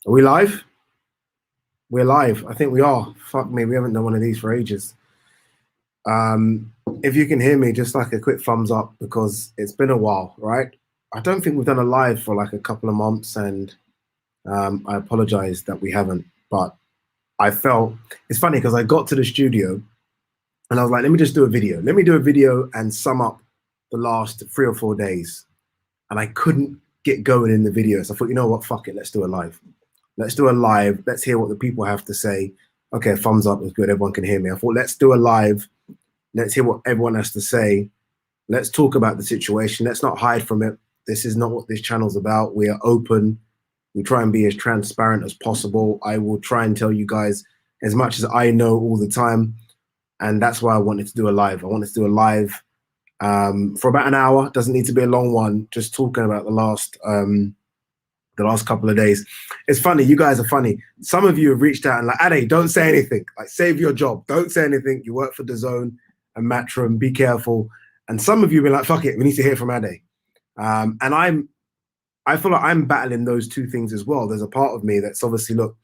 Are we live? We're live. I think we are. Fuck me, we haven't done one of these for ages. If you can hear me, just like a quick thumbs up because it's been a while, right? I don't think we've done a live for like a couple of months, and I apologize that we haven't. But I felt it's funny because I got to the studio and I was like, let me just do a video. Let me do a video and sum up the last 3 or 4 days. And I couldn't get going in the video. So I thought, you know what? Fuck it. Let's do a live. Let's do a live. Let's hear what the people have to say. Okay, thumbs up is good. Everyone can hear me. I thought, let's do a live. Let's hear what everyone has to say. Let's talk about the situation. Let's not hide from it. This is not what this channel's about. We are open. We try and be as transparent as possible. I will try and tell you guys as much as I know all the time. And that's why I wanted to do a live. I wanted to do a live for about an hour. Doesn't need to be a long one. Just talking about the last couple of days. It's funny. You guys are funny. Some of you have reached out and like, Ade, don't say anything. Like, save your job. Don't say anything. You work for DAZN and Matchroom. Be careful. And some of you have been like, fuck it. We need to hear from Ade. And I feel like I'm battling those two things as well. There's a part of me that's obviously, look,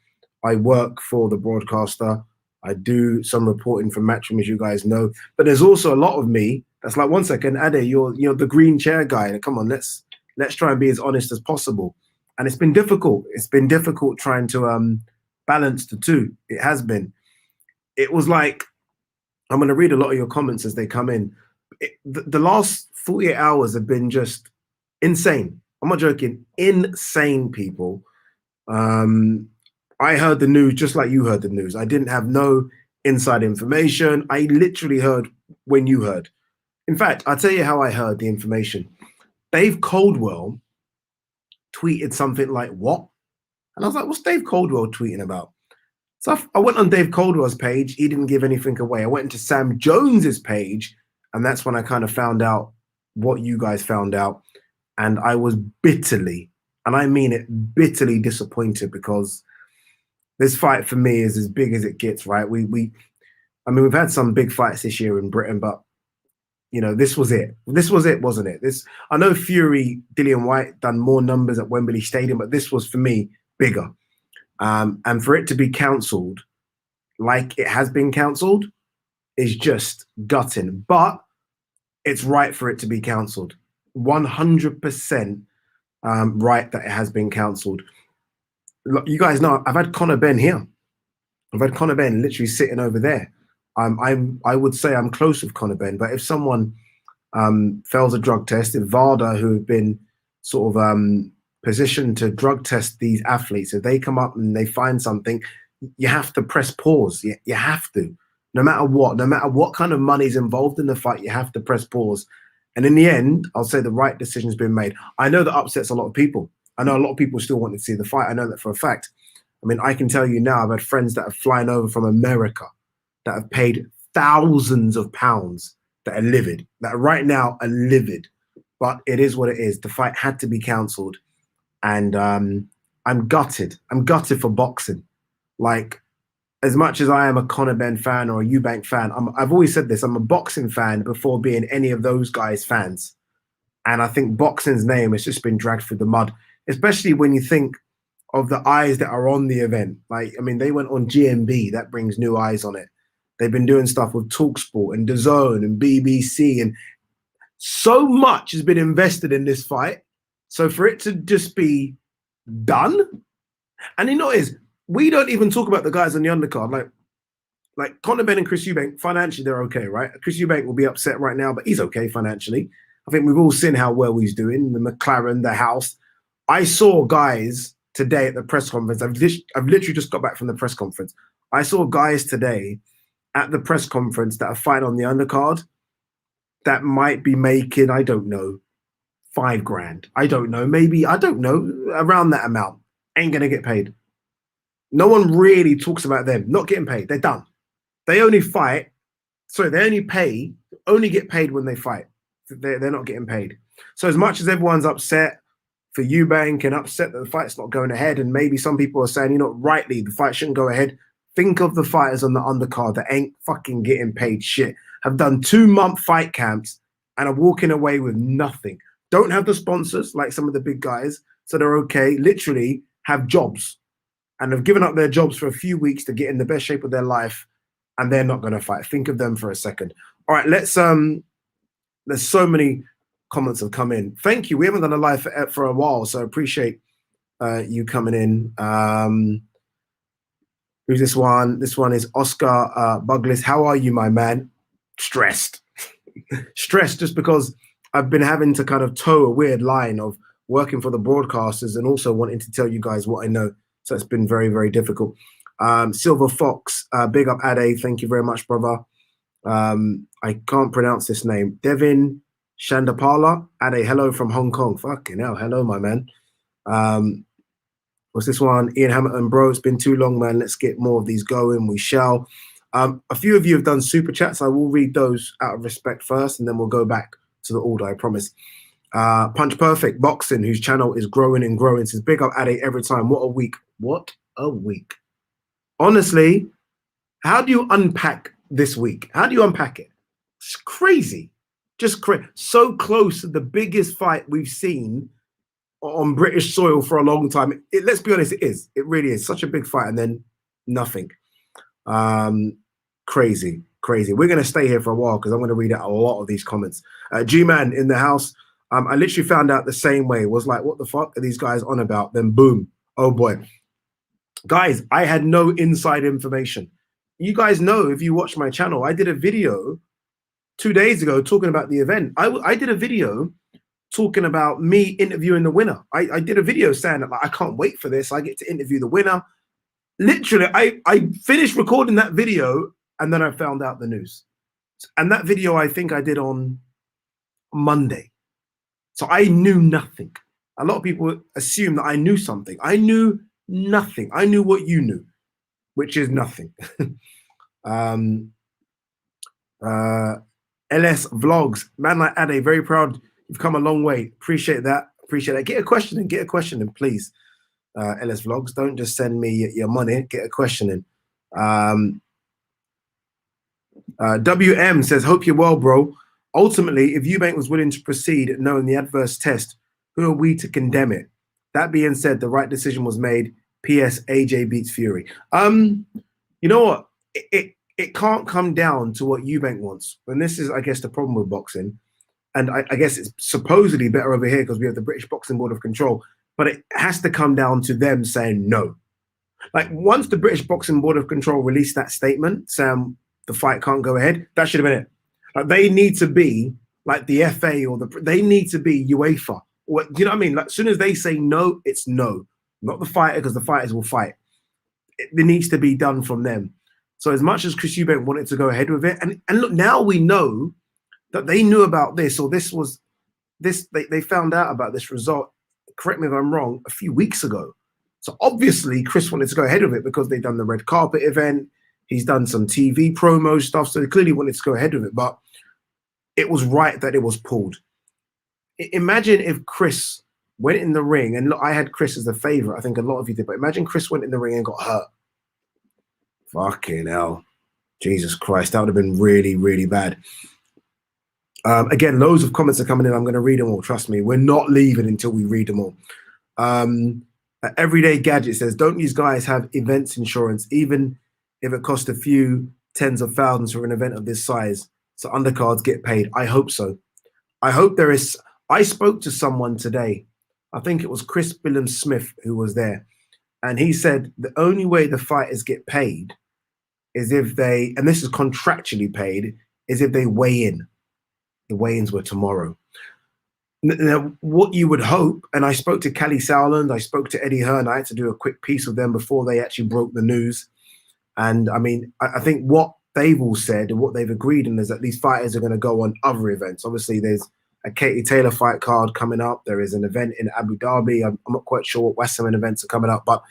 I work for the broadcaster. I do some reporting from Matchroom, as you guys know. But there's also a lot of me that's like, one second, Ade, you're the green chair guy. Come on, let's try and be as honest as possible. And it's been difficult. It's been difficult trying to balance the two. It has been. It was like, I'm going to read a lot of your comments as they come in. The last 48 hours have been just insane. I'm not joking. Insane, people. I heard the news just like you heard the news. I didn't have no inside information. I literally heard when you heard. In fact, I'll tell you how I heard the information. Dave Coldwell tweeted something like, what? And I was like, what's Dave Coldwell tweeting about? So I went on Dave Coldwell's page. He didn't give anything away. I went into Sam Jones's page, and that's when I kind of found out what you guys found out. And I was bitterly, and I mean it, bitterly disappointed, because this fight for me is as big as it gets, right? I mean, we've had some big fights this year in Britain, but you know, this was it. This was it, wasn't it? I know Fury, Dillian White done more numbers at Wembley Stadium, but this was, for me, bigger. And for it to be cancelled like it has been cancelled is just gutting. But it's right for it to be cancelled. 100% right that it has been cancelled. You guys know I've had Conor Benn here. I've had Conor Benn literally sitting over there. I would say I'm close with Conor Benn, but if someone fails a drug test, if VADA, who have been sort of positioned to drug test these athletes, if they come up and they find something, you have to press pause. You have to, no matter what kind of money is involved in the fight, you have to press pause. And in the end, I'll say the right decision's been made. I know that upsets a lot of people. I know a lot of people still want to see the fight. I know that for a fact. I mean, I can tell you now, I've had friends that have flown over from America that have paid thousands of pounds, that are livid, that right now are livid. But it is what it is. The fight had to be cancelled. And I'm gutted. I'm gutted for boxing. Like, as much as I am a Conor Benn fan or a Eubank fan, I've always said this, I'm a boxing fan before being any of those guys' fans. And I think boxing's name has just been dragged through the mud, especially when you think of the eyes that are on the event. Like, I mean, they went on GMB. That brings new eyes on it. They've been doing stuff with TalkSport and DAZN and BBC, and so much has been invested in this fight. So for it to just be done, and you know what it is, we don't even talk about the guys on the undercard. Like Conor Benn and Chris Eubank, financially, they're okay, right? Chris Eubank will be upset right now, but he's okay financially. I think we've all seen how well he's doing, the McLaren, the house. I saw guys today at the press conference. I've literally just got back from the press conference. I saw guys today at the press conference that are fighting on the undercard that might be making, I don't know, 5 grand. I don't know, maybe, I don't know, around that amount. Ain't going to get paid. No one really talks about them not getting paid. They're done. They only fight. Sorry, they only get paid when they fight. They're not getting paid. So as much as everyone's upset for Eubank and upset that the fight's not going ahead, and maybe some people are saying, you know, rightly, the fight shouldn't go ahead, think of the fighters on the undercard that ain't fucking getting paid shit, have done 2-month fight camps and are walking away with nothing. Don't have the sponsors like some of the big guys, so they're okay. Literally have jobs. and have given up their jobs for a few weeks to get in the best shape of their life, and they're not going to fight. Think of them for a second. All right, let's there's so many comments have come in. Thank you. We haven't done a live for a while, so I appreciate you coming in. Who's this one? This one is Oscar Buglis. How are you, my man? Stressed. Stressed just because I've been having to kind of toe a weird line of working for the broadcasters and also wanting to tell you guys what I know. So it's been very, very difficult. Silver Fox, big up Ade. Thank you very much, brother. I can't pronounce this name. Devin Shandapala. Ade, hello from Hong Kong. Fucking hell. Hello, my man. What's this one? Ian Hamilton, bro, it's been too long, man. Let's get more of these going. We shall. A few of you have done super chats. I will read those out of respect first, and then we'll go back to the order, I promise. Punch Perfect Boxing, whose channel is growing and growing, says big up Ade every time. What a week. What a week. Honestly, how do you unpack this week? How do you unpack it? It's crazy. Just crazy. So close to the biggest fight we've seen on British soil for a long time. Let's be honest, it is. It really is. Such a big fight, and then nothing. Crazy. We're going to stay here for a while because I'm going to read out a lot of these comments. G-Man in the house. I literally found out the same way. Was like, what the fuck are these guys on about? Then boom. Oh boy. Guys, I had no inside information. You guys know, if you watch my channel, I did a video 2 days ago talking about the event. I did a video talking about me interviewing the winner. I did a video saying that, like, I can't wait for this. I get to interview the winner. Literally, I finished recording that video and then I found out the news. And that video I think I did on Monday. So I knew nothing. A lot of people assume that I knew something. I knew nothing. I knew what you knew, which is nothing. LS Vlogs, man like Ade, very proud. You've come a long way. Appreciate that. Get a question in, please. LS Vlogs, don't just send me your money. Get a question in. WM says, hope you're well, bro. Ultimately, if Eubank was willing to proceed knowing the adverse test, who are we to condemn it? That being said, the right decision was made. P.S. AJ beats Fury. You know what? It can't come down to what Eubank wants. And this is, I guess, the problem with boxing. And I guess it's supposedly better over here because we have the British Boxing Board of Control. But it has to come down to them saying no. Like, once the British Boxing Board of Control released that statement saying the fight can't go ahead, that should have been it. Like, they need to be like the FA or they need to be UEFA. Or, do you know what I mean? Like, as soon as they say no, it's no. Not the fighter, because the fighters will fight. It needs to be done from them. So as much as Chris Eubank wanted to go ahead with it, and look, now we know that they knew about this, or they found out about this result, correct me if I'm wrong, a few weeks ago. So obviously Chris wanted to go ahead with it because they've done the red carpet event. He's done some TV promo stuff. So they clearly wanted to go ahead with it, but it was right that it was pulled. Imagine if Chris went in the ring, and look, I had Chris as a favorite. I think a lot of you did, but imagine Chris went in the ring and got hurt. Fucking hell. Jesus Christ. That would have been really, really bad. Again, loads of comments are coming in. I'm going to read them all. Trust me. We're not leaving until we read them all. Everyday Gadget says, don't these guys have events insurance, even if it costs a few tens of thousands for an event of this size, so undercards get paid? I hope so. I hope there is. I spoke to someone today. I think it was Chris Billum Smith who was there. And he said the only way the fighters get paid is if they, and this is contractually paid, is if they weigh in. The weigh-ins were tomorrow. Now, what you would hope, and I spoke to Callie Sowland, I spoke to Eddie Hearn, I had to do a quick piece with them before they actually broke the news. And I mean, I think what they've all said and what they've agreed on is that these fighters are going to go on other events. Obviously, there's a Katie Taylor fight card coming up. There is an event in Abu Dhabi. I'm not quite sure what West Ham events are coming up, but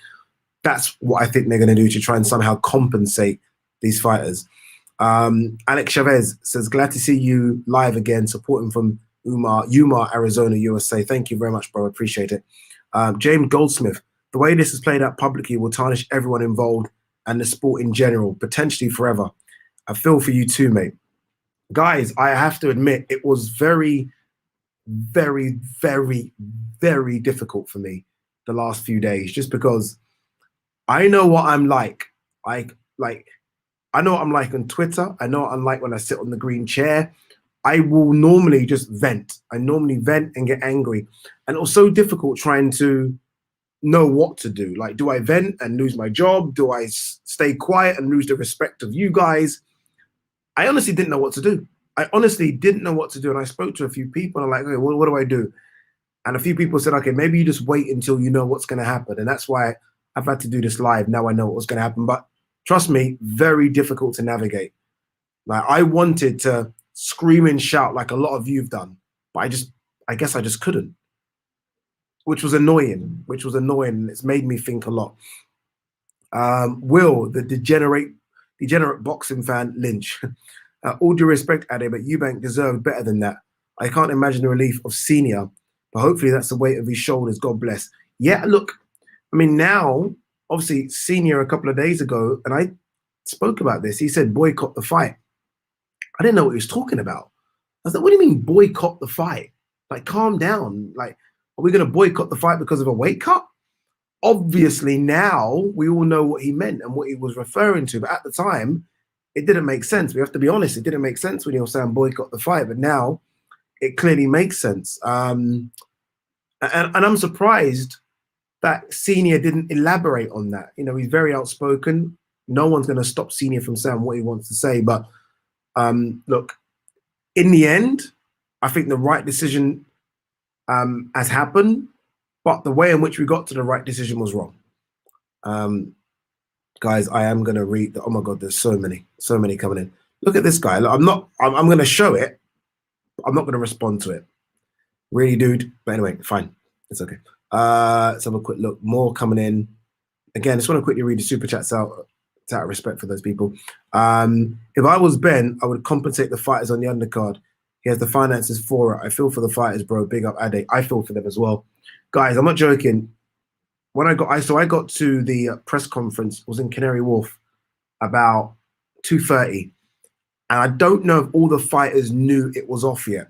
that's what I think they're going to do to try and somehow compensate these fighters. Alex Chavez says, glad to see you live again, supporting from Yuma, Arizona, USA. Thank you very much, bro. Appreciate it. James Goldsmith, the way this is played out publicly will tarnish everyone involved and the sport in general, potentially forever. I feel for you too, mate. Guys, I have to admit, it was very, very, very, very difficult for me the last few days, just because I know what I'm like. Like I know what I'm like on Twitter. I know what I'm like when I sit on the green chair. I will normally just vent. I normally vent and get angry. And it was so difficult trying to know what to do. Like, do I vent and lose my job? Do I stay quiet and lose the respect of you guys? I honestly didn't know what to do. I honestly didn't know what to do. And I spoke to a few people and I'm like, okay, what do I do? And a few people said, okay, maybe you just wait until you know what's going to happen. And that's why I've had to do this live. Now I know what's going to happen. But trust me, very difficult to navigate. Like I wanted to scream and shout like a lot of you've done, but I guess I just couldn't, which was annoying, It's made me think a lot. Will, the degenerate boxing fan, Lynch. All due respect, Ade, but Eubank deserved better than that. I can't imagine the relief of senior, but hopefully that's the weight of his shoulders. God bless. Yeah, look, I mean, now, obviously, senior a couple of days ago, and I spoke about this. He said boycott the fight. I didn't know what he was talking about. I was like, what do you mean boycott the fight? Like, calm down. Like, are we going to boycott the fight because of a weight cut? Obviously, now we all know what he meant and what he was referring to. But at the time, it didn't make sense. We have to be honest. It didn't make sense when he was saying boycott the fight. But now it clearly makes sense. And I'm surprised that Senior didn't elaborate on that. You know, he's very outspoken. No one's going to stop Senior from saying what he wants to say. But look, in the end, I think the right decision has happened, but the way in which we got to the right decision was wrong. Guys, I am going to read oh my God, there's so many coming in. Look at this guy. Look, I'm going to show it. I'm not going to respond to it. Really, dude. But anyway, fine. It's okay. Let's have a quick look. More coming in. Again, I just want to quickly read the super chats out of respect for those people. If I was Ben, I would compensate the fighters on the undercard. He has the finances for it. I feel for the fighters, bro. Big up Ade. I feel for them as well. Guys, I'm not joking. When I got to the press conference, was in Canary Wharf about 2:30. And I don't know if all the fighters knew it was off yet.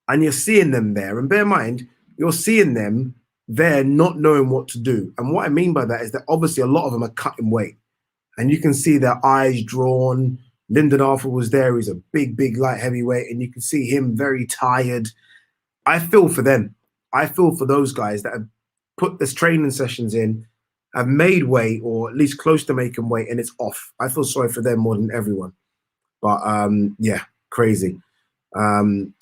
And you're seeing them there. And bear in mind, you're seeing them there not knowing what to do. And what I mean by that is that obviously a lot of them are cutting weight. And you can see their eyes drawn. Lyndon Arthur was there. He's a big light heavyweight. And you can see him very tired. I feel for them. I feel for those guys that have put this training sessions in, have made weight or at least close to making weight, and it's off. I feel sorry for them more than everyone. But yeah, crazy. Devine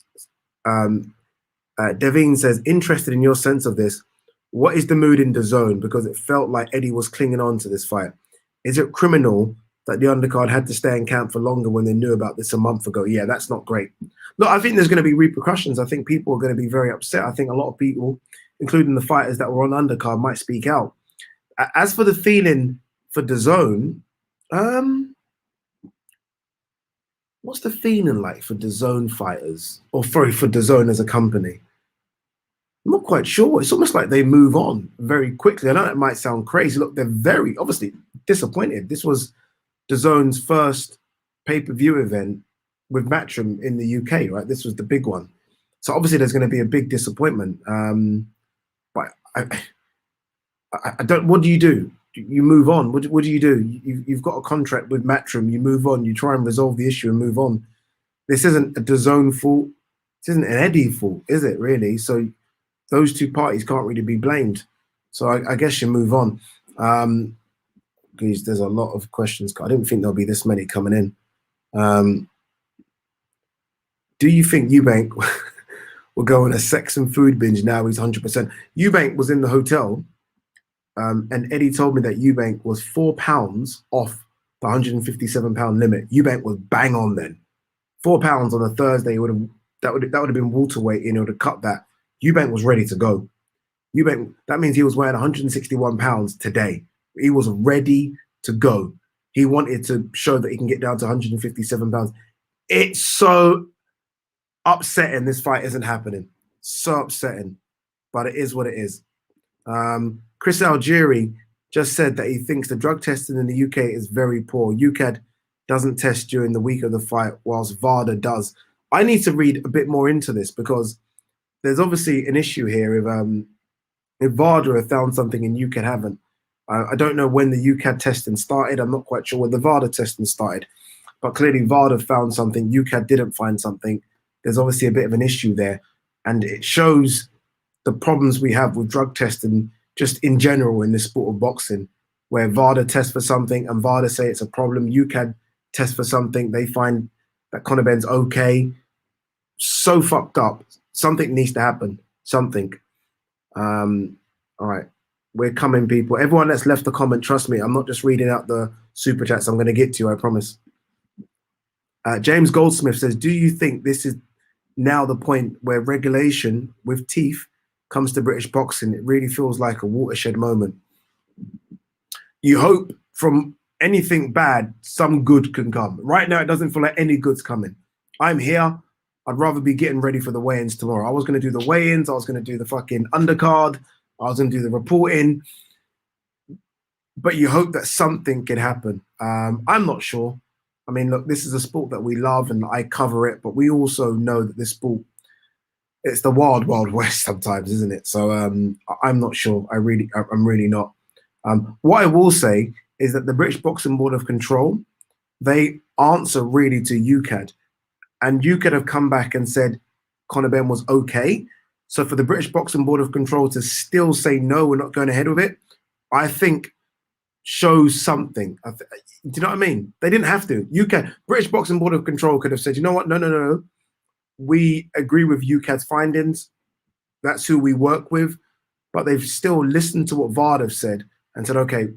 says, interested in your sense of this. What is the mood in the zone? Because it felt like Eddie was clinging on to this fight. Is it criminal that the undercard had to stay in camp for longer when they knew about this a month ago? Yeah, that's not great. Look, I think there's going to be repercussions. I think people are going to be very upset. I think a lot of people, including the fighters that were on undercard, might speak out. As for the feeling for the zone, what's the feeling like for the zone fighters? Or sorry, for the zone as a company? I'm not quite sure. It's almost like they move on very quickly. I know it might sound crazy. Look, they're very obviously disappointed. This was the zone's first pay-per-view event with Matchroom in the UK, right? This was the big one. So obviously there's going to be a big disappointment. But I don't, what do? You move on. What do you do? You've got a contract with Matchroom. You move on. You try and resolve the issue and move on. This isn't a DAZN fault. This isn't an Eddie fault, is it really? So those two parties can't really be blamed. So I guess you move on. Because there's a lot of questions. I didn't think there'll be this many coming in. Do you think Eubank will go on a sex and food binge now he's 100%? Eubank was in the hotel. And Eddie told me that Eubank was £4 off the £157 limit. Eubank was bang on then. £4 on a Thursday that would have been welterweight, and it would have cut that. Eubank was ready to go. Eubank, that means he was weighing 161 pounds today. He was ready to go. He wanted to show that he can get down to 157 pounds. It's so upsetting this fight isn't happening. So upsetting, but it is what it is. Chris Algieri just said that he thinks the drug testing in the UK is very poor. UCAD doesn't test during the week of the fight, whilst VADA does. I need to read a bit more into this because there's obviously an issue here. If VADA have found something and UCAD haven't, I don't know when the UCAD testing started. I'm not quite sure when the VADA testing started, but clearly VADA found something. UCAD didn't find something. There's obviously a bit of an issue there, and it shows the problems we have with drug testing just in general in this sport of boxing, where VADA tests for something and VADA say it's a problem. UCAD test for something, they find that Conor Benn's okay. So fucked up. Something needs to happen. Something. All right. We're coming, people. Everyone that's left a comment, trust me, I'm not just reading out the super chats. I'm going to get to you, I promise. James Goldsmith says, do you think this is now the point where regulation with teeth comes to British boxing? It really feels like a watershed moment. You hope from anything bad, some good can come. Right now, it doesn't feel like any good's coming. I'm here. I'd rather be getting ready for the weigh-ins tomorrow. I was going to do the weigh-ins. I was going to do the fucking undercard. I was going to do the reporting. But you hope that something can happen. I'm not sure. I mean, look, this is a sport that we love and I cover it, but we also know that this sport, it's the wild, wild west sometimes, isn't it? So I'm not sure. I'm really not. What I will say is that the British Boxing Board of Control, they answer really to UCAD. And UCAD have come back and said Conor Benn was okay. So for the British Boxing Board of Control to still say, no, we're not going ahead with it, I think shows something. Do you know what I mean? They didn't have to. UCAD, British Boxing Board of Control could have said, you know what? No. We agree with UCAD's findings. That's who we work with. But they've still listened to what VARD have said and said, okay,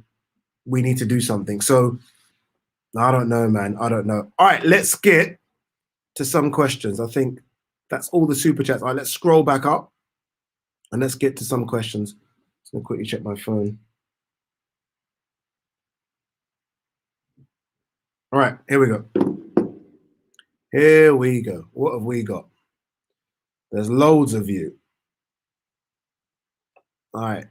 we need to do something. So I don't know, man. I don't know. All right, let's get to some questions. I think that's all the super chats. All right, let's scroll back up and let's get to some questions. Just gonna quickly check my phone. All right, here we go. Here we go. What have we got? There's loads of you. All right,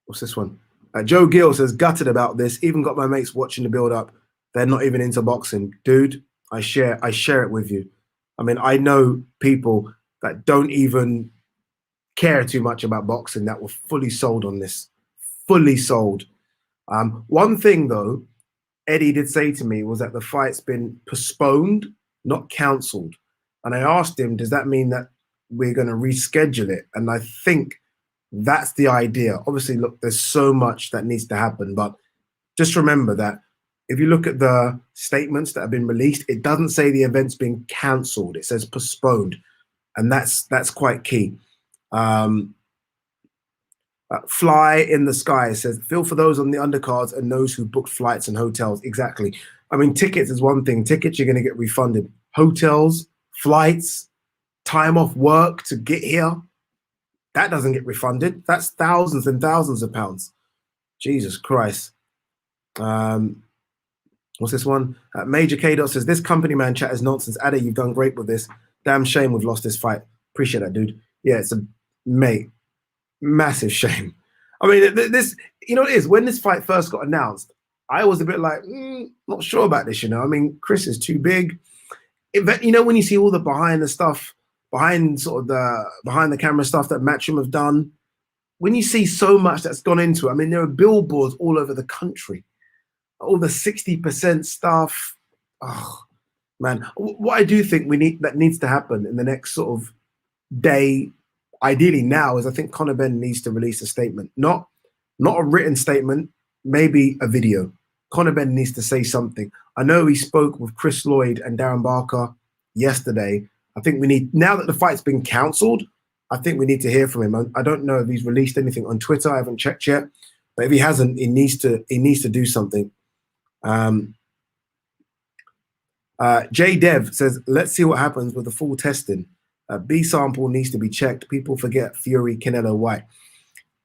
what's this one? Joe Gill says, gutted about this. Even got my mates watching the build up. They're not even into boxing. Dude, I share it with you. I mean, I know people that don't even care too much about boxing that were fully sold on this. Fully sold. One thing though, Eddie did say to me was that the fight's been postponed, not cancelled. And I asked him, does that mean that we're going to reschedule it? And I think that's the idea. Obviously, look, there's so much that needs to happen, but just remember that if you look at the statements that have been released, it doesn't say the event's been cancelled. It says postponed, and that's quite key. Fly in the Sky says, feel for those on the undercards and those who booked flights and hotels. Exactly. I mean, tickets is one thing. Tickets, you're going to get refunded. Hotels, flights, time off work to get here, that doesn't get refunded. That's thousands and thousands of pounds. Jesus Christ. What's this one? Major K. says, this company man chat is nonsense. Addy, you've done great with this. Damn shame we've lost this fight. Appreciate that, dude. Yeah, it's a mate. Massive shame. I mean, this, you know, it is. When this fight first got announced, I was a bit like, not sure about this, you know. I mean, Chris is too big. You know, when you see all the behind the stuff, behind the camera stuff that Matchroom have done, when you see so much that's gone into it, I mean, there are billboards all over the country, all the 60% stuff. Oh, man. What I do think that needs to happen in the next sort of day, ideally now, is I think Conor Benn needs to release a statement, not a written statement, maybe a video. Conor Benn needs to say something. I know he spoke with Chris Lloyd and Darren Barker yesterday. I think we need, now that the fight's been cancelled, I think we need to hear from him. I don't know if he's released anything on Twitter. I haven't checked yet, but if he hasn't, he needs to do something. J Dev says, let's see what happens with the full testing. B sample needs to be checked. People forget Fury, Canelo, White.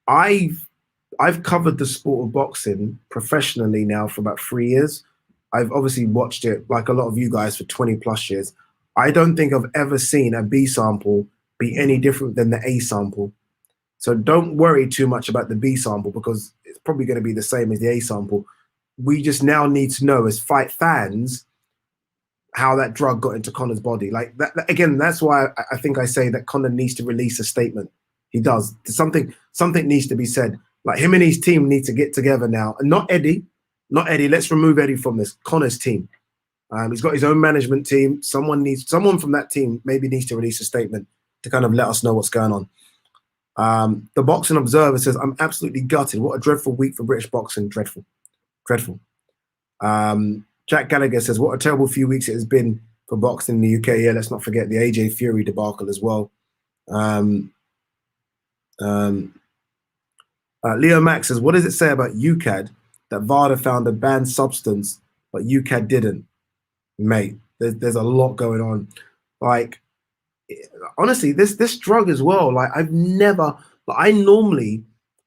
I've covered the sport of boxing professionally now for about 3 years. I've obviously watched it like a lot of you guys for 20 plus years. I don't think I've ever seen a B sample be any different than the A sample. So don't worry too much about the B sample because it's probably going to be the same as the A sample. We just now need to know as fight fans how that drug got into Conor's body. Like that, again, that's why I think I say that Conor needs to release a statement. He does. Something needs to be said. Like him and his team need to get together now, and not Eddie. Let's remove Eddie from this. Conor's team. He's got his own management team. Someone from that team maybe needs to release a statement to kind of let us know what's going on. The Boxing Observer says, I'm absolutely gutted. What a dreadful week for British boxing. Dreadful. Jack Gallagher says, what a terrible few weeks it has been for boxing in the UK. Yeah, let's not forget the AJ Fury debacle as well. Leo Max says, what does it say about UCAD that VADA found a banned substance, but UCAD didn't? Mate, there's a lot going on. Like, honestly, this drug as well, like I normally,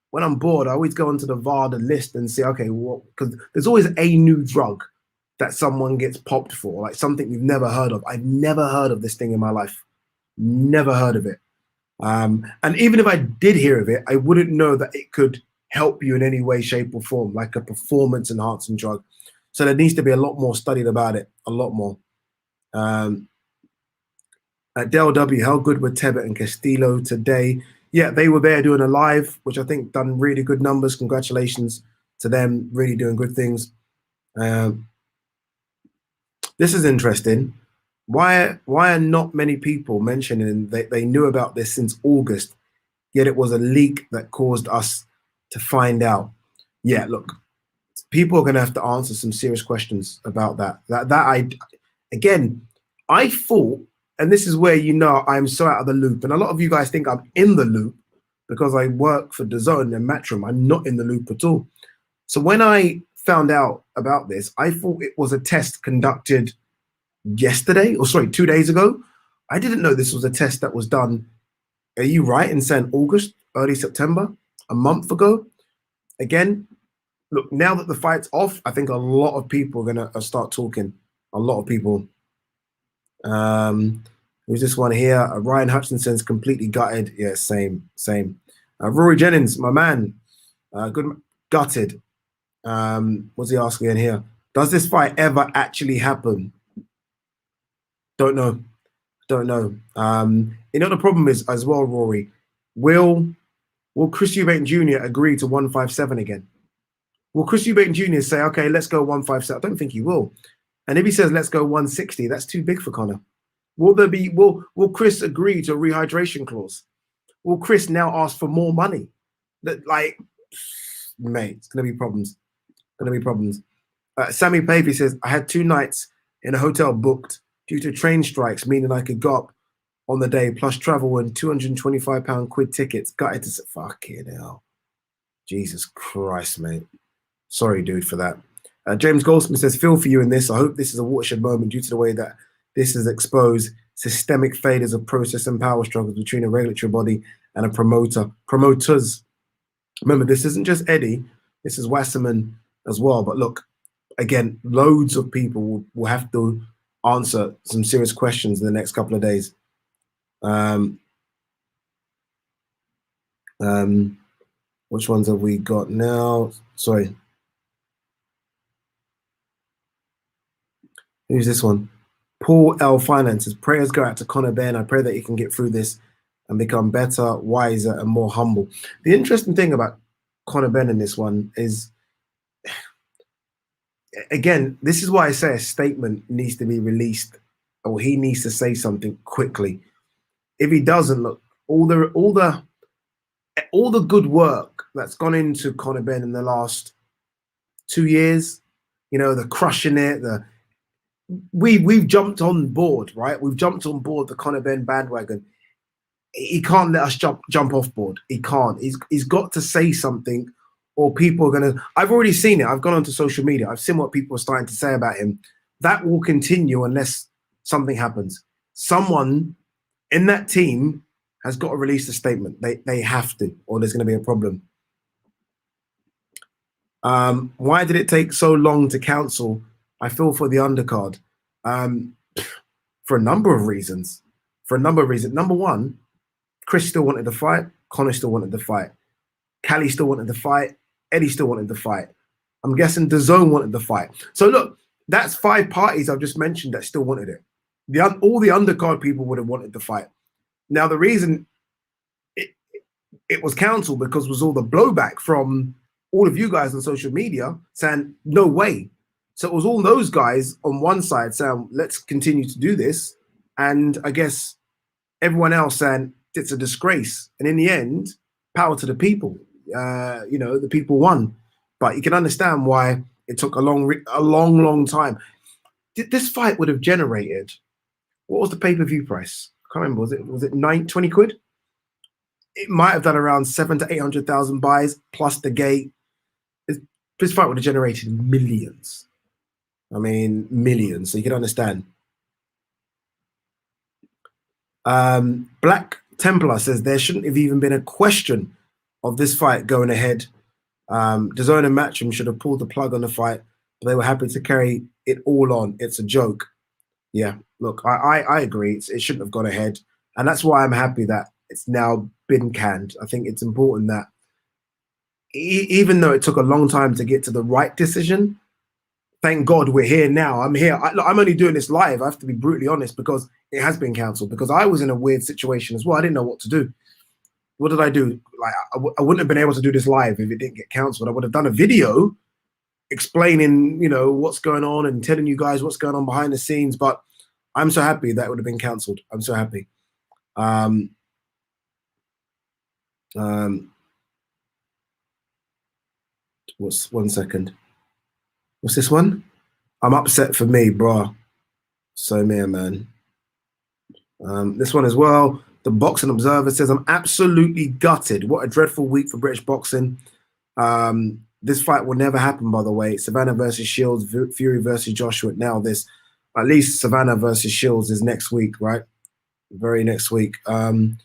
when I'm bored, I always go onto the VADA list and see, okay, what, because there's always a new drug that someone gets popped for, like something you've never heard of. I've never heard of this thing in my life. Never heard of it. And even if I did hear of it, I wouldn't know that it could help you in any way, shape, or form, like a performance enhancing drug. So there needs to be a lot more studied about it, a lot more. At Del W, how good were Tebet and Castillo today? Yeah, they were there doing a live, which I think done really good numbers. Congratulations to them, really doing good things. This is interesting. Why are not many people mentioning they knew about this since August, yet it was a leak that caused us to find out? Yeah, look, people are going to have to answer some serious questions about that. I thought, and this is where I'm so out of the loop, and a lot of you guys think I'm in the loop because I work for DAZN and Matchroom. I'm not in the loop at all. So when I found out about this, I thought it was a test conducted yesterday, or sorry, 2 days ago. I didn't know this was a test that was done. Are you right in saying August, early September, a month ago? Again, look, now that the fight's off, I think a lot of people are going to start talking. A lot of people. Who's this one here? Ryan Hutchinson's completely gutted. Yeah, same. Rory Jennings, my man, good, gutted. What's he asking in here? Does this fight ever actually happen? Don't know. The problem is as well, Rory, will Chris Eubank Jr. agree to 157 again? Will Chris Eubank Jr. say, okay, let's go 157? I don't think he will. And if he says let's go 160, that's too big for Conor. Will Chris agree to a rehydration clause? Will Chris now ask for more money? Mate, it's gonna be problems. Sammy Pavey says, I had 2 nights in a hotel booked due to train strikes, meaning I could go up on the day, plus travel and £225 tickets. Gutted to say, fucking hell. Jesus Christ, mate. Sorry, dude, for that. James Goldsmith says, feel for you in this. I hope this is a watershed moment due to the way that this has exposed systemic failures of process and power struggles between a regulatory body and a promoter. Promoters. Remember, this isn't just Eddie. This is Wasserman as well. But look, again, loads of people will have to answer some serious questions in the next couple of days. Which ones have we got now? Sorry. Who's this one? Paul L. Finances. Prayers go out to Conor Benn. I pray that he can get through this and become better, wiser, and more humble. The interesting thing about Conor Benn in this one is, again, this is why I say a statement needs to be released, or he needs to say something quickly. If he doesn't, look, all the good work that's gone into Conor Benn in the last 2 years, the crushing it, we've jumped on board, right? We've jumped on board the Conor Benn bandwagon. He can't let us jump off board. He can't. He's got to say something, or people are gonna. I've already seen it. I've gone onto social media. I've seen what people are starting to say about him. That will continue unless something happens. Someone in that team has got to release a statement. They have to, or there's going to be a problem. Why did it take so long to cancel? I feel for the undercard. For a number of reasons. Number one, Chris still wanted to fight. Conor still wanted to fight. Callie still wanted to fight. Eddie still wanted to fight. I'm guessing DAZN wanted to fight. So look, that's 5 parties I've just mentioned that still wanted it. All the undercard people would have wanted to fight. Now the reason it was cancelled because it was all the blowback from all of you guys on social media saying, no way. So it was all those guys on one side saying, let's continue to do this. And I guess everyone else saying, it's a disgrace. And in the end, power to the people. The people won. But you can understand why it took a long time. This fight would have generated, what was the pay-per-view price? I can't remember. Was it 20 quid? It might have done around 700,000 to 800,000 buys plus the gate. This fight would have generated millions. I mean, millions. So you can understand. Black Templar says there shouldn't have even been a question of this fight going ahead. DAZN and Matchroom should have pulled the plug on the fight, but they were happy to carry it all on. It's a joke. Yeah, look, I agree. It shouldn't have gone ahead. And that's why I'm happy that it's now been canned. I think it's important that even though it took a long time to get to the right decision, thank God we're here now. I'm here. I'm only doing this live. I have to be brutally honest because it has been cancelled, because I was in a weird situation as well. I didn't know what to do. What did I do? Like, I wouldn't have been able to do this live if it didn't get cancelled. I would have done a video explaining, what's going on and telling you guys what's going on behind the scenes. But I'm so happy that it would have been cancelled. I'm so happy. What's 1 second? What's this one? I'm upset for me, bro. So man. This one as well. The Boxing Observer says, I'm absolutely gutted. What a dreadful week for British boxing. This fight will never happen, by the way. Savannah versus Shields, Fury versus Joshua. Now this, at least Savannah versus Shields is next week, right? Very next week. Dean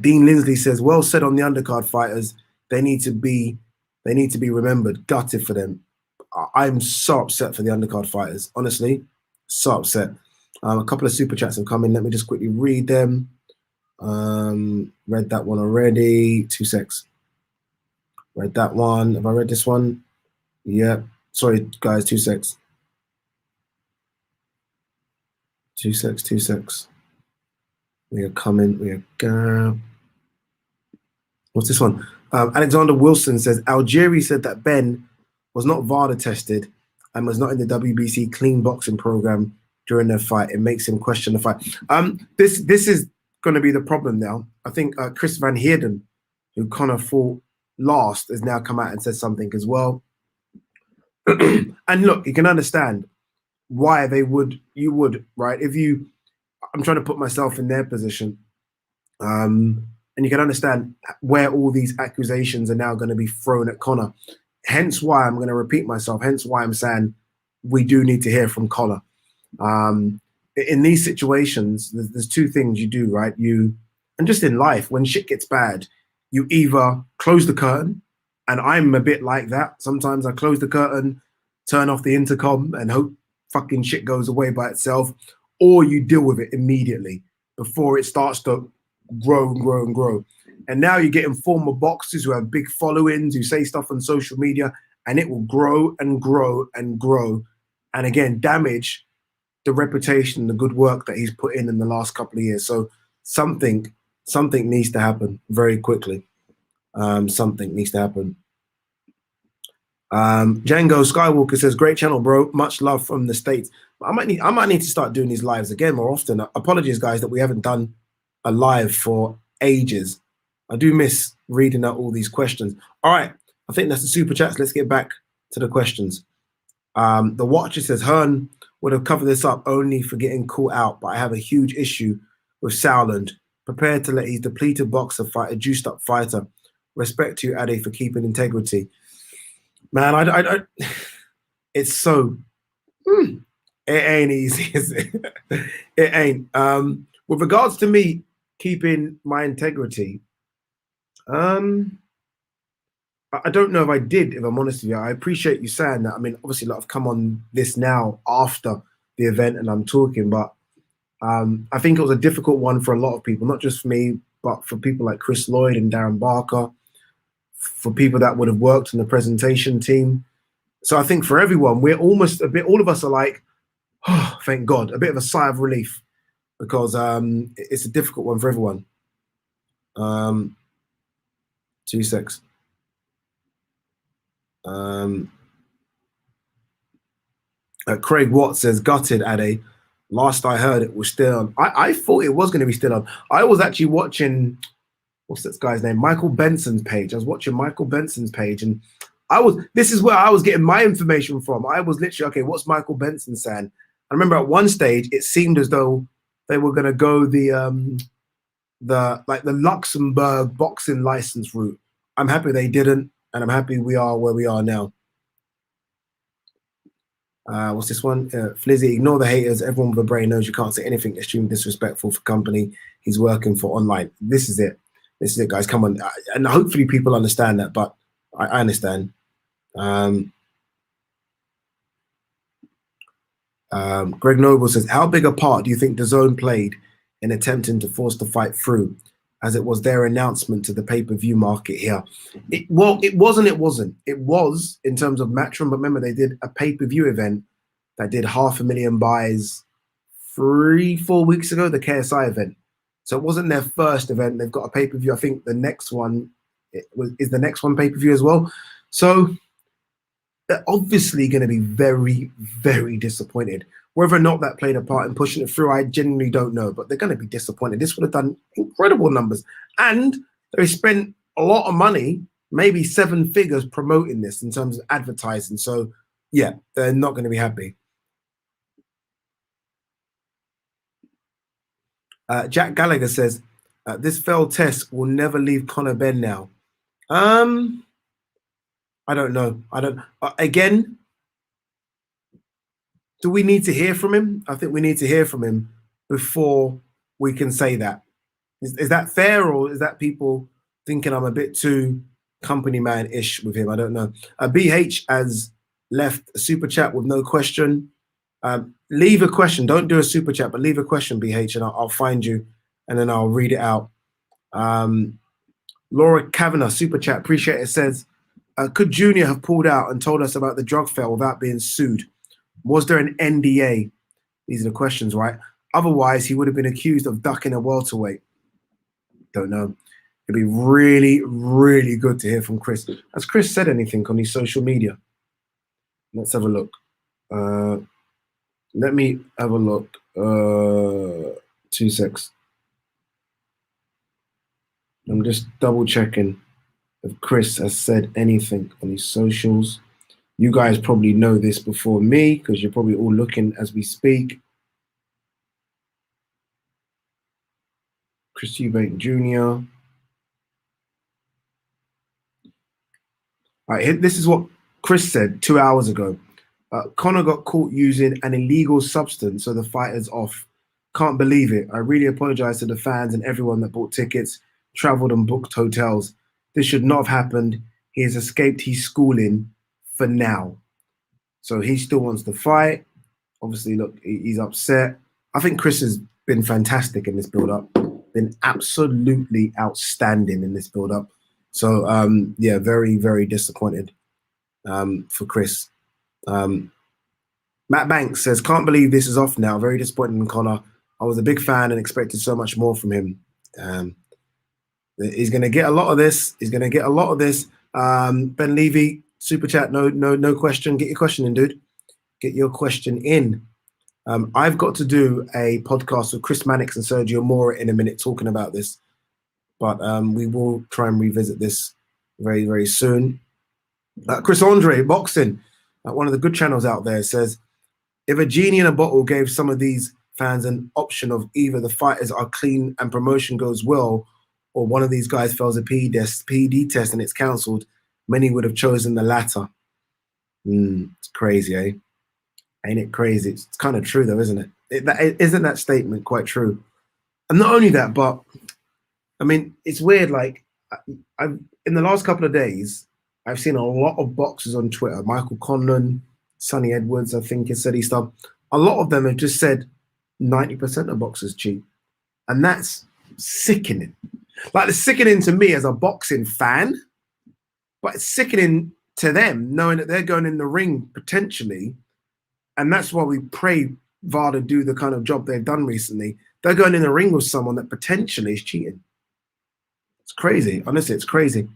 Lindsley says, well said on the undercard fighters. They need to be remembered. Gutted for them. I'm so upset for the undercard fighters. Honestly, so upset. A couple of super chats have come in. Let me just quickly read them. Read that one already. 2 secs. Read that one. Have I read this one? Yeah. Sorry, guys. 2 secs. 2 secs. 2 secs. We are coming. We are going. What's this one? Alexander Wilson says, Algieri said that Ben was not VADA tested and was not in the WBC clean boxing program during their fight. It makes him question the fight. This is going to be the problem now. I think Chris Van Heerden, who Conor fought last, has now come out and said something as well. And look, you can understand why you would, right? I'm trying to put myself in their position. And you can understand where all these accusations are now going to be thrown at Conor. Hence why I'm going to repeat myself. Hence why I'm saying we do need to hear from Conor. In these situations, there's two things you do, right? And just in life, when shit gets bad, you either close the curtain, and I'm a bit like that. Sometimes I close the curtain, turn off the intercom, and hope fucking shit goes away by itself, or you deal with it immediately before it starts to grow and grow and grow. And now you're getting former boxers who have big followings, who say stuff on social media, and it will grow and grow and grow, and again, damage the reputation, the good work that he's put in the last couple of years. So something needs to happen very quickly. Something needs to happen. Django Skywalker says, great channel, bro. Much love from the States. I might need to start doing these lives again more often. Apologies, guys, that we haven't done a live for ages. I do miss reading out all these questions. All right, I think that's the super chats. Let's get back to the questions. The Watcher says, Hearn would have covered this up only for getting caught out, but I have a huge issue with Sauerland. Prepared to let his depleted boxer fight a juiced up fighter. Respect to you, Ade, for keeping integrity. Man, I it's so, it ain't easy, is it? It ain't. With regards to me keeping my integrity, I don't know if I did, if I'm honest with you. I appreciate you saying that. I mean, obviously, I've come on this now after the event and I'm talking, but I think it was a difficult one for a lot of people, not just for me, but for people like Chris Lloyd and Darren Barker, for people that would have worked in the presentation team. So I think for everyone, we're almost a bit, all of us are like, oh, thank God, a bit of a sigh of relief, because it's a difficult one for everyone. 2 secs. Craig Watt says, gutted, Ade. Last I heard, it was still on. I thought it was going to be still on. I was actually watching, what's this guy's name? Michael Benson's page. I was watching Michael Benson's page, and this is where I was getting my information from. I was literally, okay, what's Michael Benson saying? I remember at one stage, it seemed as though they were going to go the Luxembourg boxing license route. I'm happy they didn't, and I'm happy we are where we are now. What's this one? Flizzy, ignore the haters. Everyone with a brain knows you can't say anything extremely disrespectful for company he's working for online. This is it. This is it, guys. Come on. And hopefully people understand that, but I understand. Greg Noble says, how big a part do you think DAZN played in attempting to force the fight through, as it was their announcement to the pay-per-view market here? It wasn't. It was in terms of Matchroom, but remember, they did a pay-per-view event that did 500,000 buys 3-4 weeks ago, the KSI event. So it wasn't their first event. They've got a pay-per-view. I think the next one is the next one pay-per-view as well. So they're obviously going to be very, very disappointed. Whether or not that played a part in pushing it through, I genuinely don't know, but they're going to be disappointed. This would have done incredible numbers. And they spent a lot of money, maybe 7 figures, promoting this in terms of advertising. So, yeah, they're not going to be happy. Jack Gallagher says, this failed test will never leave Conor Benn now. I don't know. Again, do we need to hear from him? I think we need to hear from him before we can say that. Is that fair, or is that people thinking I'm a bit too company man-ish with him? I don't know. BH has left a super chat with no question. Leave a question. Don't do a super chat, but leave a question, BH, and I'll find you, and then I'll read it out. Laura Kavanagh, super chat, appreciate it, says, could Junior have pulled out and told us about the drug fail without being sued? Was there an NDA? These are the questions, right? Otherwise, he would have been accused of ducking a welterweight. Don't know. It'd be really, really good to hear from Chris. Has Chris said anything on his social media? Let's have a look. Let me have a look. 2 secs. I'm just double checking if Chris has said anything on his socials. You guys probably know this before me because you're probably all looking as we speak. Chris Eubank Jr. All right, this is what Chris said 2 hours ago. Conor got caught using an illegal substance, so the fight is off. Can't believe it. I really apologize to the fans and everyone that bought tickets, traveled and booked hotels. This should not have happened. He has escaped his schooling for now. So he still wants to fight. Obviously, look, he's upset. I think Chris has been fantastic in this build-up. Been absolutely outstanding in this build-up. So, yeah, very, very disappointed for Chris. Matt Banks says, can't believe this is off now. Very disappointed in Conor. I was a big fan and expected so much more from him. He's going to get a lot of this. Ben Levy, super chat, no question. Get your question in, dude. Get your question in. I've got to do a podcast with Chris Mannix and Sergio Mora in a minute talking about this, but we will try and revisit this very, very soon. Chris Andre, Boxing, one of the good channels out there, says, if a genie in a bottle gave some of these fans an option of either the fighters are clean and promotion goes well, or one of these guys fails a PED test and it's cancelled, many would have chosen the latter. It's crazy, eh? Ain't it crazy? It's kind of true, though, isn't it? Isn't that statement quite true? And not only that, but I mean, it's weird. Like, I've in the last couple of days, I've seen a lot of boxers on Twitter. Michael Conlon, Sonny Edwards, I think has said his stuff. A lot of them have just said 90% of boxers cheat, and that's sickening. Like, it's sickening to me as a boxing fan, but it's sickening to them knowing that they're going in the ring potentially. And that's why we pray VAR do the kind of job they've done recently. They're going in the ring with someone that potentially is cheating. It's crazy. Honestly, it's crazy.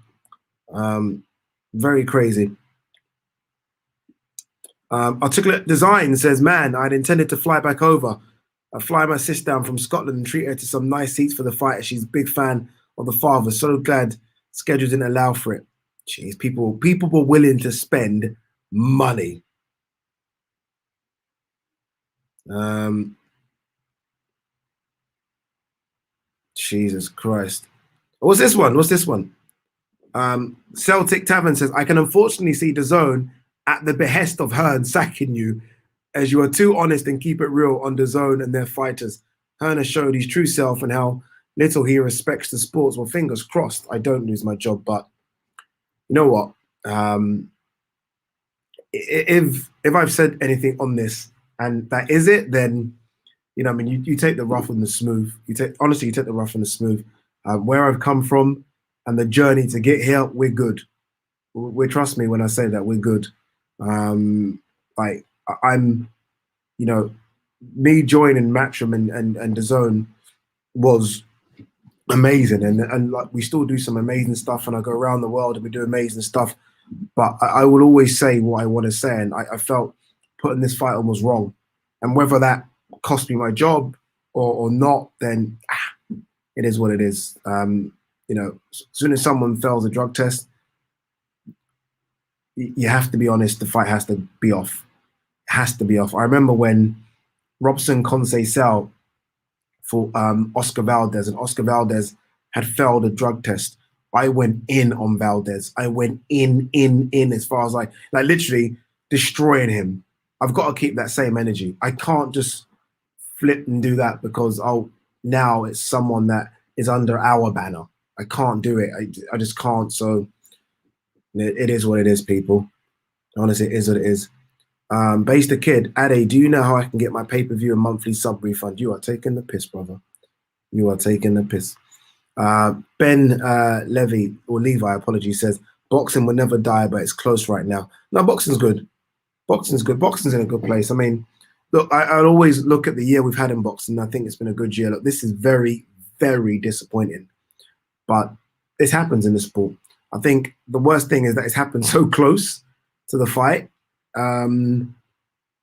Very crazy. Articulate Design says, man, I'd intended to fly back over. I fly my sis down from Scotland and treat her to some nice seats for the fight. She's a big fan of the father. So glad schedule didn't allow for it. Jeez, people were willing to spend money. Jesus Christ. What's this one? What's this one? Celtic Tavern says, I can unfortunately see the zone at the behest of Hearn sacking you, as you are too honest and keep it real on the zone and their fighters. Hearn has showed his true self and how little he respects the sports. Well, fingers crossed, I don't lose my job. But you know what? If I've said anything on this and that is it, then you know, I mean, you take the rough and the smooth. You take the rough and the smooth. Where I've come from and the journey to get here, we're good. We trust me when I say that we're good. Like I'm, you know, me joining Matchroom and the Zone was amazing, and like we still do some amazing stuff, and I go around the world and we do amazing stuff. But I will always say what I want to say, and I felt putting this fight on was wrong, and whether that cost me my job or not, then it is what it is. You know, as soon as someone fails a drug test, you have to be honest. The fight has to be off. It has to be off. I remember when Robson Conceição for Oscar Valdez, and Oscar Valdez had failed a drug test. I went in on Valdez. I went in as far as like literally destroying him. I've got to keep that same energy. I can't just flip and do that because now it's someone that is under our banner. I can't do it. I just can't. So it is what it is, people. Honestly, it is what it is. Base the Kid, Ade, do you know how I can get my pay-per-view and monthly sub refund? You are taking the piss, brother. You are taking the piss. Ben Levy, or Levi, apologies, says, boxing will never die, but it's close right now. No, boxing's good. Boxing's good. Boxing's in a good place. I mean, look, I'd always look at the year we've had in boxing. I think it's been a good year. Look, this is very, very disappointing. But this happens in the sport. I think the worst thing is that it's happened so close to the fight. And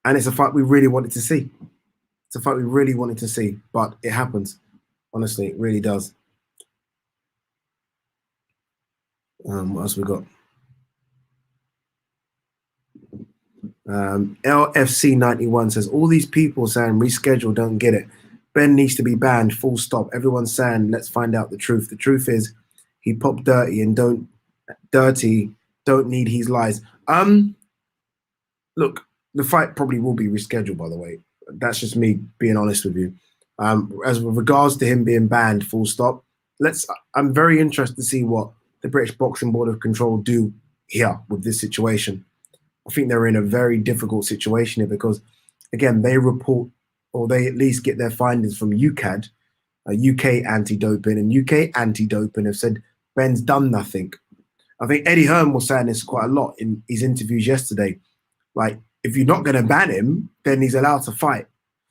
it's a fight we really wanted to see. It's a fight we really wanted to see, but it happens. Honestly, it really does. What else we got? LFC 91 says, all these people saying reschedule don't get it. Ben needs to be banned, full stop. Everyone's saying, let's find out the truth. The truth is he popped dirty and don't need his lies. Look, the fight probably will be rescheduled, by the way. That's just me being honest with you. As with regards to him being banned, full stop, I'm very interested to see what the British Boxing Board of Control do here with this situation. I think they're in a very difficult situation here because, again, they report or they at least get their findings from UCAD, UK anti-doping, and UK anti-doping have said Ben's done nothing. I think Eddie Hearn was saying this quite a lot in his interviews yesterday. Like, if you're not going to ban him, then he's allowed to fight.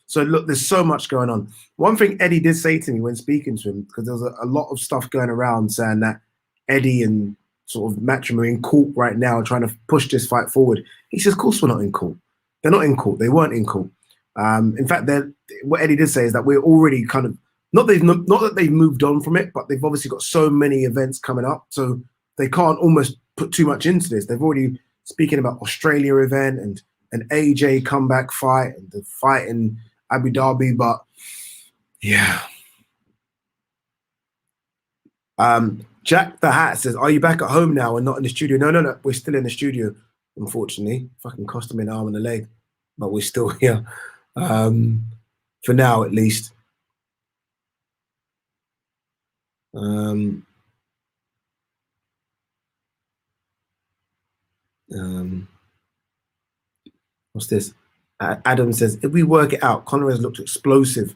So look, there's so much going on. One thing Eddie did say to me when speaking to him, because there was a lot of stuff going around saying that Eddie and sort of Matchroom are in court right now trying to push this fight forward. He says, of course we're not in court. They're not in court. They weren't in court. In fact, what Eddie did say is that we're already kind of, not that they've moved on from it, but they've obviously got so many events coming up. So they can't almost put too much into this. They've already speaking about Australia event and an AJ comeback fight and the fight in Abu Dhabi. But yeah. Jack the Hat says, are you back at home now and not in the studio? No. We're still in the studio, unfortunately. Fucking cost me an arm and a leg, but we're still here. For now, at least. What's this? Adam says, if we work it out, Conor has looked explosive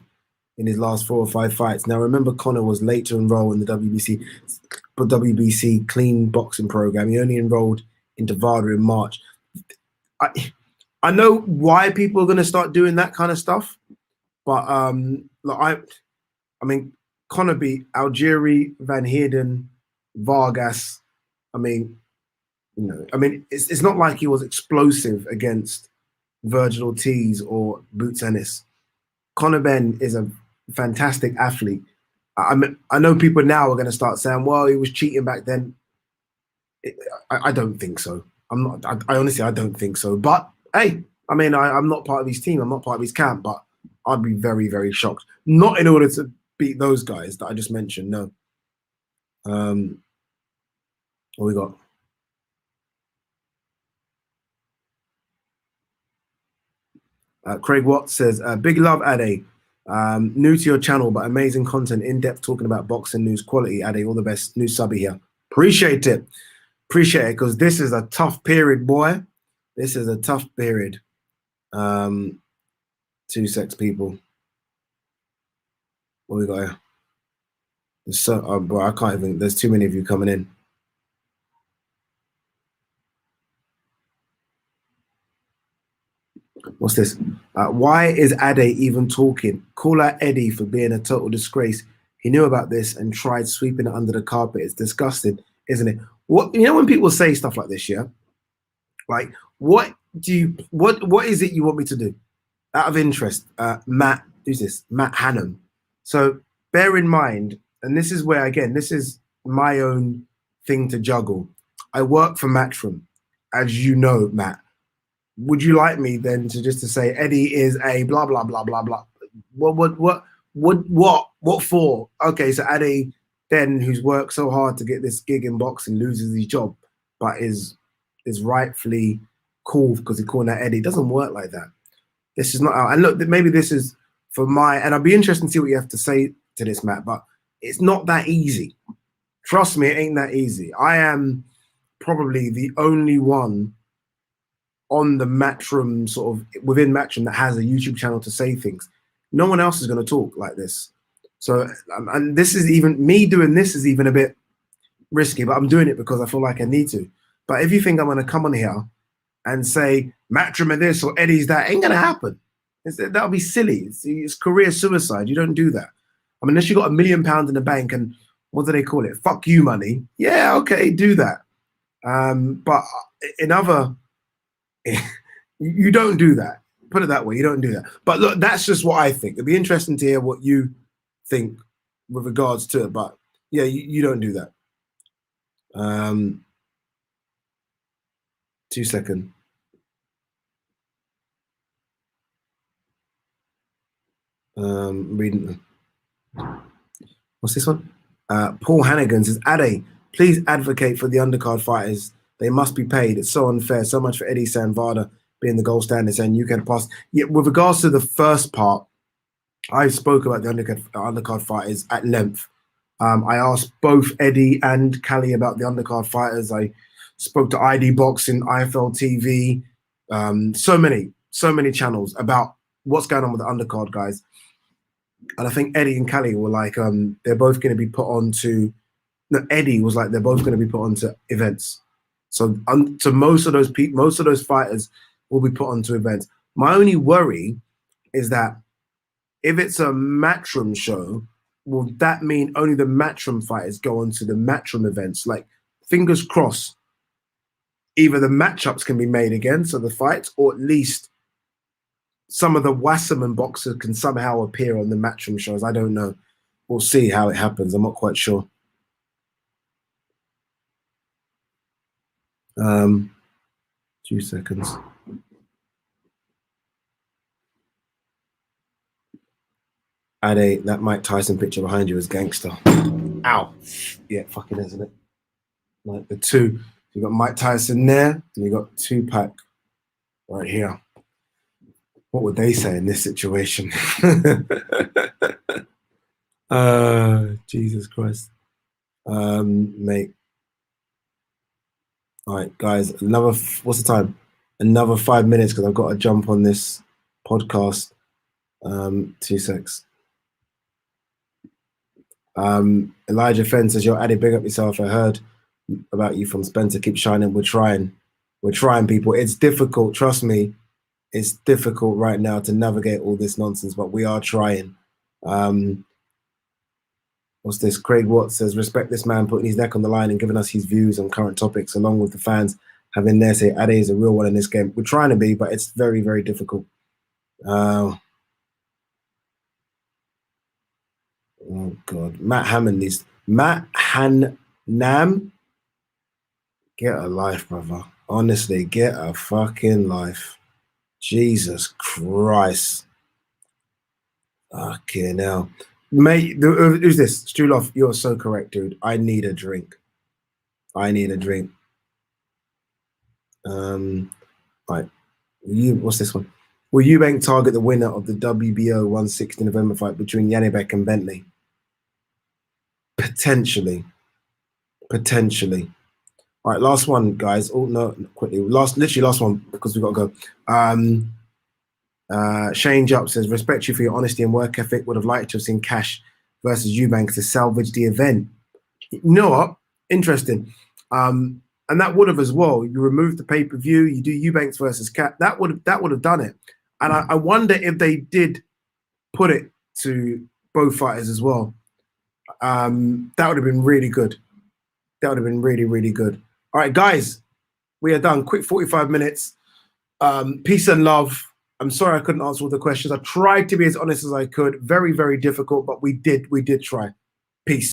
in his last 4 or 5 fights. Now, remember, Conor was late to enroll in the WBC clean boxing program. He only enrolled into VADA in March. I know why people are going to start doing that kind of stuff, but I mean, Conor beat Algieri, Van Heerden, Vargas, I mean, it's not like he was explosive against Virgil Ortiz or Boots Ennis. Conor Benn is a fantastic athlete. I know people now are going to start saying, well, he was cheating back then. I don't think so. I'm not. I honestly, I don't think so. But hey, I'm not part of his team. I'm not part of his camp. But I'd be very, very shocked. Not in order to beat those guys that I just mentioned. No. What we got? Craig Watts says, big love, Ade. New to your channel, but amazing content, in-depth talking about boxing news, quality. Ade, all the best. New subby here. Appreciate it. Appreciate it, because this is a tough period, boy. This is a tough period. 2 secs, people. What we got here? There's so, bro, I can't even, there's too many of you coming in. What's this? Why is Ade even talking? Call out Eddie for being a total disgrace. He knew about this and tried sweeping it under the carpet. It's disgusting, isn't it? What, you know, when people say stuff like this, yeah? Like, what is it you want me to do? Out of interest, Matt, who's this? Matt Hannum. So bear in mind, and this is where, again, this is my own thing to juggle. I work for Matchroom, as you know, Matt. Would you like me then to say Eddie is a blah blah blah blah blah? What for? Okay, so Eddie then, who's worked so hard to get this gig in boxing, loses his job, but is rightfully cool because he called out Eddie. It doesn't work like that. This is not out. And look, maybe this is for and I'd be interested to see what you have to say to this, Matt, but it's not that easy. Trust me, it ain't that easy. I am probably the only one on the Matchroom, sort of within Matchroom, that has a YouTube channel to say things. No one else is going to talk like this. So, and this is even, me doing this is even a bit risky, but I'm doing it because I feel like I need to. But if you think I'm going to come on here and say Matchroom are this or Eddie's that, ain't going to happen. That'll be silly. It's career suicide. You don't do that. I mean, unless you got £1 million in the bank and what do they call it? Fuck you money. Yeah, okay, do that. But in other, you don't do that. Put it that way. You don't do that. But look, that's just what I think. It'd be interesting to hear what you think with regards to it. But yeah, you don't do that. 2 seconds. Reading. What's this one? Paul Hannigan says, Ade, please advocate for the undercard fighters. They must be paid. It's so unfair. So much for Eddie Sanvada being the gold standard, saying you can pass. Yeah, with regards to the first part, I spoke about the undercard fighters at length. I asked both Eddie and Callie about the undercard fighters. I spoke to ID Boxing, IFL TV, so many channels about what's going on with the undercard guys. And I think Eddie and Callie were like, they're both going to be put onto. No, Eddie was like, they're both going to be put onto events. So most of those fighters will be put onto events. My only worry is that if it's a Matchroom show, will that mean only the Matchroom fighters go onto the Matchroom events? Like, fingers crossed, either the matchups can be made again, so the fights, or at least some of the Wasserman boxers can somehow appear on the Matchroom shows. I don't know. We'll see how it happens. I'm not quite sure. 2 seconds. Ade, that Mike Tyson picture behind you is gangster. Ow. Yeah, fucking isn't it? Like the two. You got Mike Tyson there, and you got Tupac right here. What would they say in this situation? Jesus Christ. Mate. All right, guys, what's the time? Another 5 minutes because I've got to jump on this podcast. 2 secs. Elijah Fenn says, yo, Ade, big up yourself. I heard about you from Spencer. Keep shining. We're trying, people. It's difficult. Trust me. It's difficult right now to navigate all this nonsense, but we are trying. What's this? Craig Watts says, respect this man putting his neck on the line and giving us his views on current topics, along with the fans having their say. Ade is a real one in this game. We're trying to be, but it's very, very difficult. Oh God, Matt Hammond is Matt Hannam. Get a life, brother. Honestly, get a fucking life. Jesus Christ. Okay, now, mate. Who's this? Stulov, you're so correct, dude. I need a drink. I need a drink. Right. What's this one? Will Eubank target the winner of the WBO 160 November fight between Janibek and Bentley? Potentially. Potentially. All right, last one, guys. Oh no, quickly. Literally last one because we've got to go. Shane Jupp says, respect you for your honesty and work ethic. Would have liked to have seen Cash versus Eubank to salvage the event. You know what? Interesting. And that would have as well. You remove the pay-per-view, you do Eubanks versus Cat. That would have done it. And I wonder if they did put it to both fighters as well. That would have been really good. That would have been really, really good. All right, guys, we are done. Quick 45 minutes. Peace and love. I'm sorry I couldn't answer all the questions. I tried to be as honest as I could. Very, very difficult, but we did try. Peace.